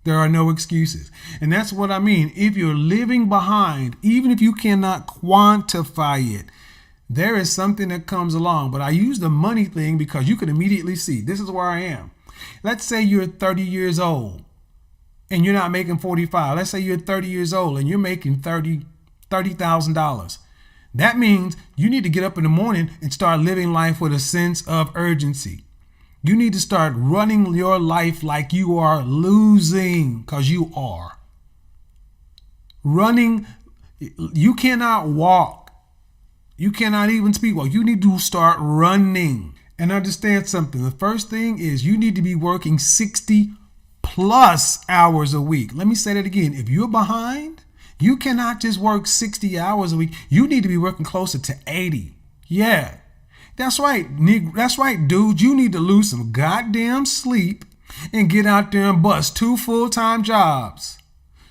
There are no excuses. And that's what I mean. If you're living behind, even if you cannot quantify it, there is something that comes along. But I use the money thing because you can immediately see this is where I am. Let's say you're 30 years old and you're not making 45. Let's say you're 30 years old and you're making $30,000. That means you need to get up in the morning and start living life with a sense of urgency. You need to start running your life like you are losing, because you are. Running, you cannot walk. You cannot even speak well. You need to start running. And understand something. The first thing is you need to be working 60 plus hours a week. Let me say that again. If you're behind, you cannot just work 60 hours a week. You need to be working closer to 80. Yeah. That's right. That's right, dude. You need to lose some goddamn sleep and get out there and bust 2 full-time jobs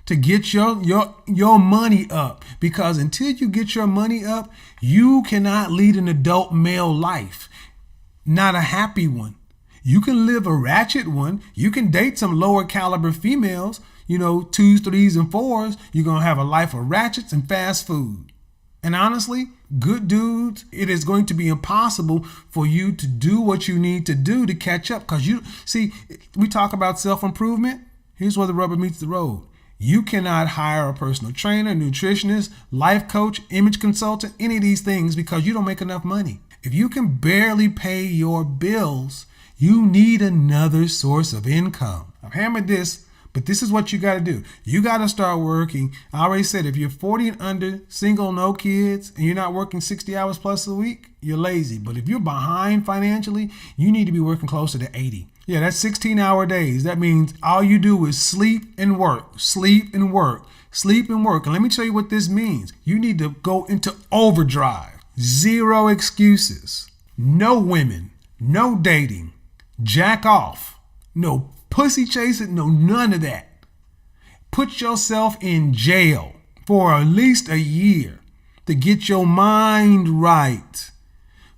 to get your money up. Because until you get your money up, you cannot lead an adult male life. Not a happy one. You can live a ratchet one. You can date some lower caliber females, 2s, 3s, and 4s. You're going to have a life of ratchets and fast food. And honestly, good dudes, it is going to be impossible for you to do what you need to do to catch up. Because we talk about self-improvement. Here's where the rubber meets the road. You cannot hire a personal trainer, nutritionist, life coach, image consultant, any of these things because you don't make enough money. If you can barely pay your bills, you need another source of income. I've hammered this, but this is what you got to do. You got to start working. I already said, if you're 40 and under, single, no kids, and you're not working 60 hours plus a week, you're lazy. But if you're behind financially, you need to be working closer to 80. Yeah, that's 16-hour days. That means all you do is sleep and work, sleep and work, sleep and work. And let me tell you what this means. You need to go into overdrive. 0 excuses. No women. No dating. Jack off. No pussy chasing. No none of that. Put yourself in jail for at least a year to get your mind right.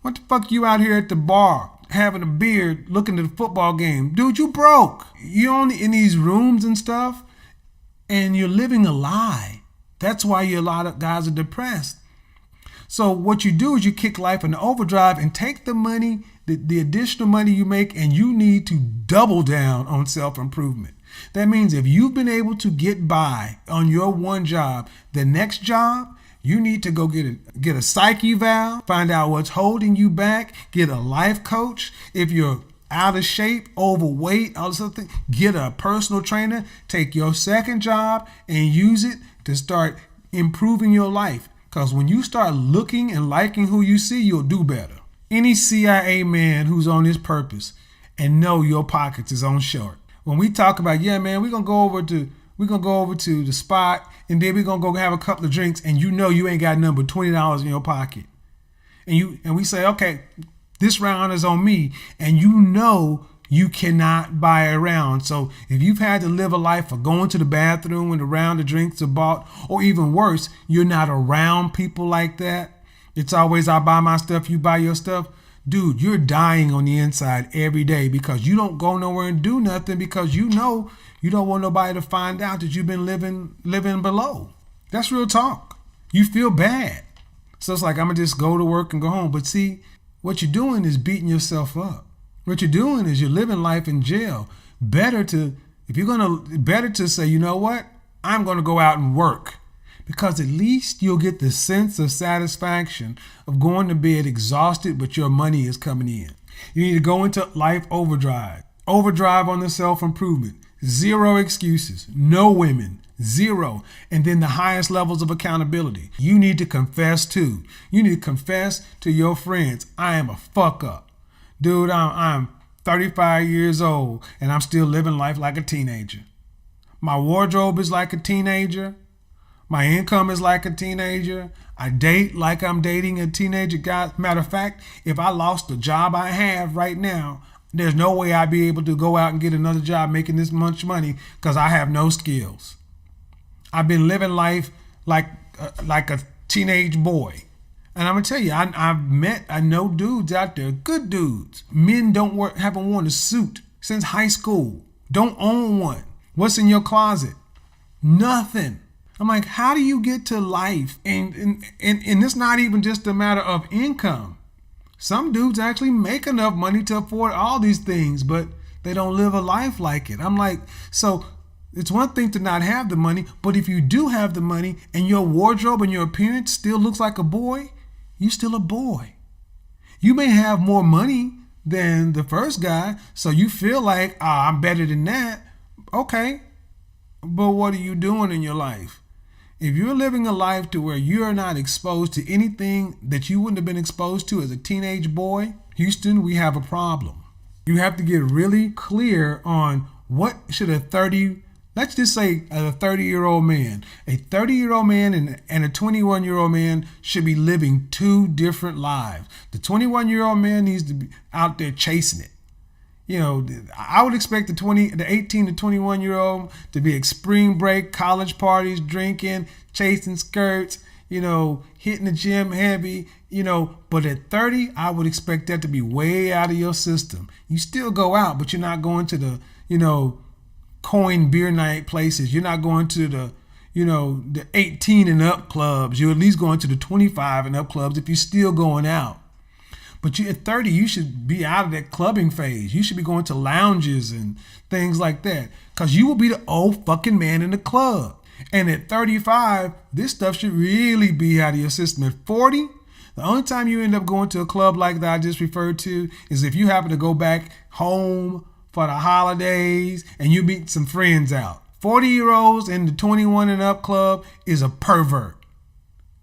What the fuck you out here at the bar having a beer looking at the football game? Dude, you broke. You're only in these rooms and stuff and you're living a lie. That's why a lot of guys are depressed. So what you do is you kick life into overdrive and take the money, the additional money you make, and you need to double down on self-improvement. That means if you've been able to get by on your one job, the next job, you need to go get a psych eval, find out what's holding you back, get a life coach. If you're out of shape, overweight, all this other thing, get a personal trainer, take your second job and use it to start improving your life. Because when you start looking and liking who you see, you'll do better. Any CIA man who's on his purpose and know your pockets is on short. When we talk about, yeah, man, we're gonna go over to the spot and then we're gonna go have a couple of drinks, and you ain't got nothing but $20 in your pocket. And we say, okay, this round is on me, and you cannot buy a round. So if you've had to live a life of going to the bathroom when the round of drinks are bought, or even worse, you're not around people like that. It's always, I buy my stuff, you buy your stuff. Dude, you're dying on the inside every day because you don't go nowhere and do nothing because you don't want nobody to find out that you've been living below. That's real talk. You feel bad. So it's like, I'm going to just go to work and go home. But see, what you're doing is beating yourself up. What you're doing is you're living life in jail. Better to say, you know what? I'm going to go out and work. Because at least you'll get the sense of satisfaction of going to bed exhausted, but your money is coming in. You need to go into life overdrive. Overdrive on the self-improvement. 0 excuses. No women. 0. And then the highest levels of accountability. You need to confess too. You need to confess to your friends, I am a fuck up. Dude, I'm 35 years old and I'm still living life like a teenager. My wardrobe is like a teenager. My income is like a teenager. I date like I'm dating a teenager guy. Matter of fact, if I lost the job I have right now, there's no way I'd be able to go out and get another job making this much money because I have no skills. I've been living life like a teenage boy. And I'm going to tell you, I know dudes out there, good dudes. Men haven't worn a suit since high school. Don't own one. What's in your closet? Nothing. I'm like, how do you get to life? And it's not even just a matter of income. Some dudes actually make enough money to afford all these things, but they don't live a life like it. I'm like, so it's one thing to not have the money, but if you do have the money and your wardrobe and your appearance still looks like a boy, you're still a boy. You may have more money than the first guy, so you feel like, I'm better than that. Okay, but what are you doing in your life? If you're living a life to where you're not exposed to anything that you wouldn't have been exposed to as a teenage boy, Houston, we have a problem. You have to get really clear on what should let's just say a 30-year-old man. A 30-year-old man and a 21-year-old man should be living two different lives. The 21-year-old man needs to be out there chasing it. You know, I would expect the 18 to 21-year-old to be at spring break, college parties, drinking, chasing skirts, hitting the gym heavy, but at 30, I would expect that to be way out of your system. You still go out, but you're not going to the, coin beer night places. You're not going to the 18 and up clubs. You're at least going to the 25 and up clubs if you're still going out. But at 30, you should be out of that clubbing phase. You should be going to lounges and things like that, because you will be the old fucking man in the club. And at 35, this stuff should really be out of your system. At 40, the only time you end up going to a club like that I just referred to is if you happen to go back home for the holidays and you meet some friends out. 40-year-olds in the 21 and up club is a pervert.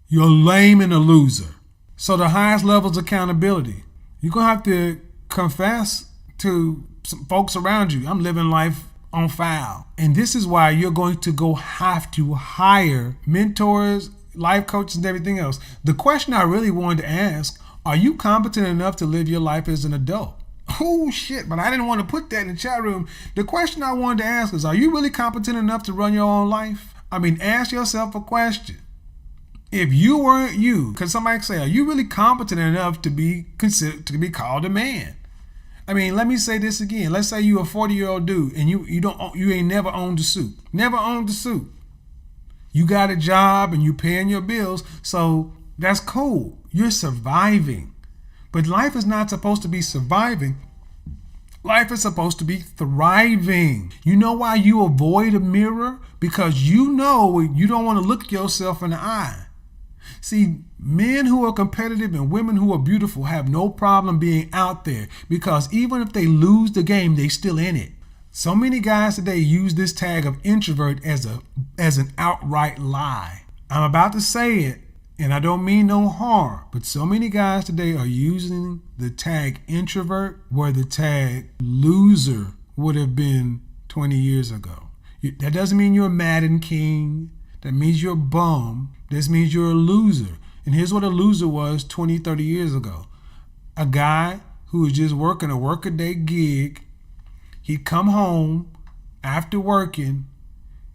You're lame and a loser. So the highest levels of accountability, you're going to have to confess to some folks around you. I'm living life on foul. And this is why you're going to have to hire mentors, life coaches, and everything else. The question I really wanted to ask, are you competent enough to live your life as an adult? Oh shit, but I didn't want to put that in the chat room. The question I wanted to ask is, are you really competent enough to run your own life? I mean, ask yourself a question. If you weren't you, because somebody say, are you really competent enough to be considered to be called a man? I mean, let me say this again. Let's say you're a 40-year-old dude and you ain't never owned a suit. Never owned a suit. You got a job and you paying your bills, so that's cool. You're surviving. But life is not supposed to be surviving. Life is supposed to be thriving. You know why you avoid a mirror? Because you know you don't want to look yourself in the eye. See, men who are competitive and women who are beautiful have no problem being out there, because even if they lose the game, they still in it. So many guys today use this tag of introvert as an outright lie. I'm about to say it, and I don't mean no harm, but so many guys today are using the tag introvert where the tag loser would have been 20 years ago. That doesn't mean you're a Madden king. That means you're a bum. This means you're a loser. And here's what a loser was 20, 30 years ago. A guy who was just working a workaday gig. He'd come home after working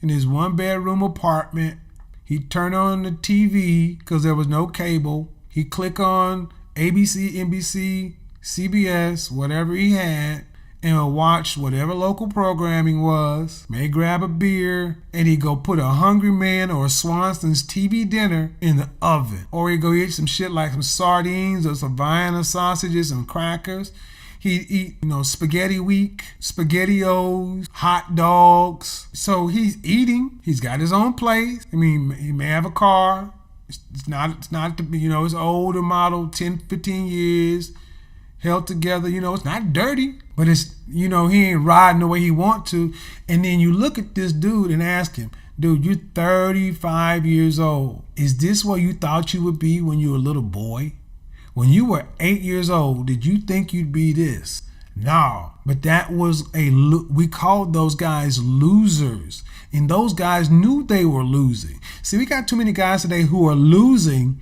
in his one-bedroom apartment. He'd turn on the TV because there was no cable. He'd click on ABC, NBC, CBS, whatever he had, and would watch whatever local programming was, may grab a beer, and he'd go put a Hungry Man or a Swanson's TV dinner in the oven. Or he'd go eat some shit like some sardines or some Vienna sausages and crackers. He'd eat, spaghetti week, SpaghettiOs, hot dogs. So he's eating. He's got his own place. I mean, he may have a car. It's not, it's older model, 10, 15 years, held together. It's not dirty, but it's, he ain't riding the way he want to. And then you look at this dude and ask him, dude, you're 35 years old. Is this where you thought you would be when you were a little boy? When you were 8 years old, did you think you'd be this? No, but that was we called those guys losers. And those guys knew they were losing. See, we got too many guys today who are losing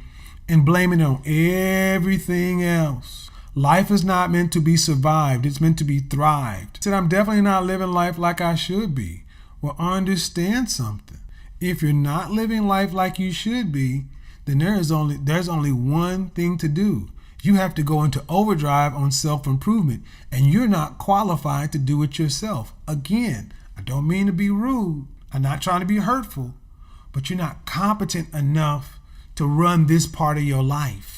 and blaming it on everything else. Life is not meant to be survived. It's meant to be thrived. I said, I'm definitely not living life like I should be. Well, understand something. If you're not living life like you should be, then there's only one thing to do. You have to go into overdrive on self-improvement, and you're not qualified to do it yourself. Again, I don't mean to be rude. I'm not trying to be hurtful, but you're not competent enough to run this part of your life.